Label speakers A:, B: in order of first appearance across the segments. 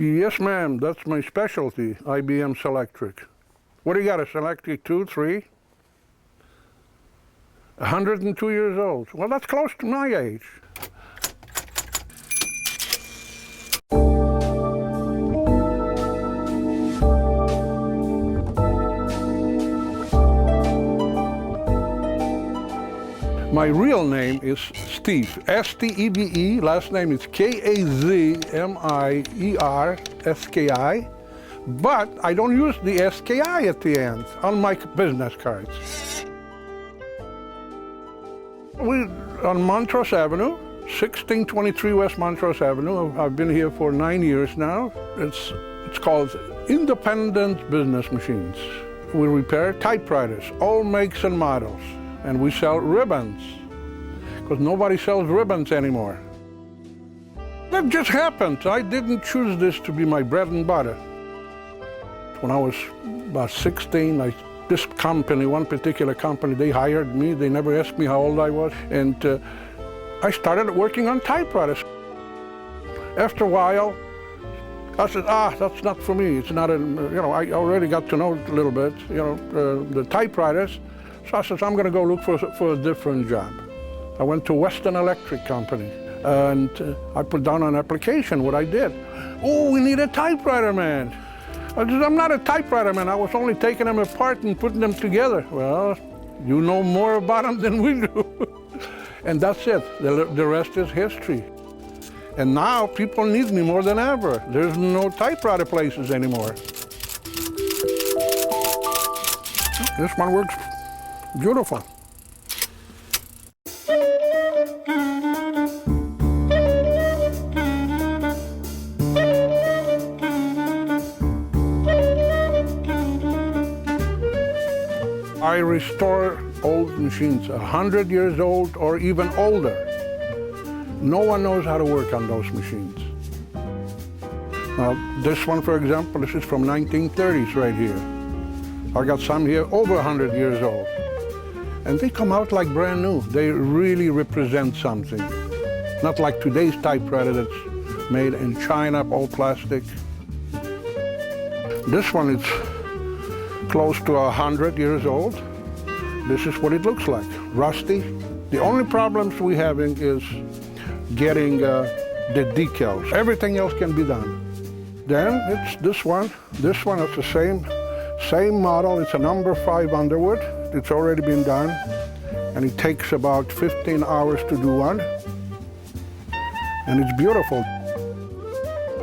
A: Yes, ma'am, that's my specialty, IBM Selectric. What do you got, a Selectric 2, 3? 102 years old. Well, that's close to my age. My real name is Steve, S-T-E-V-E, last name is K-A-Z-M-I-E-R-S-K-I, but I don't use the S-K-I at the end on my business cards. We're on Montrose Avenue, 1623 West Montrose Avenue. I've been here for 9 years now. It's called Independent Business Machines. We repair typewriters, all makes and models. And we sell ribbons, because nobody sells ribbons anymore. That just happened. I didn't choose this to be my bread and butter. When I was about 16, this company, one particular company, they hired me. They never asked me how old I was. And I started working on typewriters. After a while, I said, that's not for me. It's not, I already got to know it a little bit, the typewriters. So I said, I'm going to go look for a different job. I went to Western Electric Company, and I put down an application, what I did. Oh, we need a typewriter man. I said, I'm not a typewriter man. I was only taking them apart and putting them together. Well, you know more about them than we do. And that's it. The rest is history. And now people need me more than ever. There's no typewriter places anymore. This one works beautiful. I restore old machines, 100 years old or even older. No one knows how to work on those machines. Now, this one, for example, this is from 1930s right here. I got some here over 100 years old. And they come out like brand new. They really represent something. Not like today's typewriter that's made in China, all plastic. This one is close to 100 years old. This is what it looks like, rusty. The only problems we're having is getting the decals. Everything else can be done. Then it's this one. This one is the same model. It's a number 5 Underwood. It's already been done, and it takes about 15 hours to do one, and it's beautiful.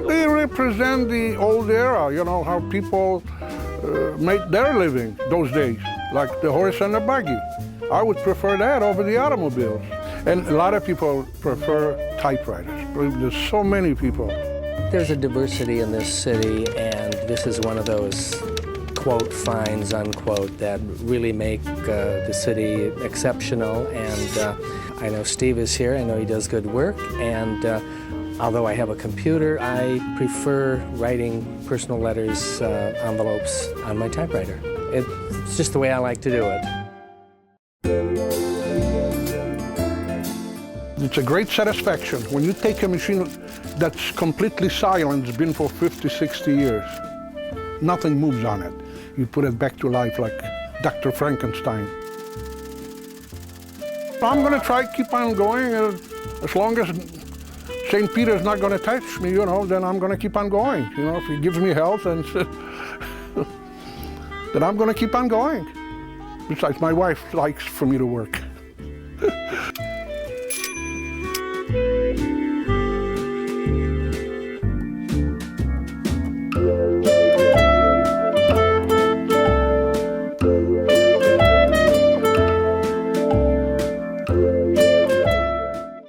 A: They represent the old era, how people made their living those days, like the horse and the buggy. I would prefer that over the automobiles. And a lot of people prefer typewriters. There's so many people.
B: There's a diversity in this city, and this is one of those quote finds, unquote, that really make the city exceptional. And I know Steve is here. I know he does good work. And although I have a computer, I prefer writing personal letters, envelopes on my typewriter. It's just the way I like to do it.
A: It's a great satisfaction when you take a machine that's completely silent, it's been for 50, 60 years. Nothing moves on it. You put it back to life like Dr. Frankenstein. I'm going to try keep on going. As long as St. Peter's not going to touch me, then I'm going to keep on going. If he gives me health, and then I'm going to keep on going. Besides, my wife likes for me to work.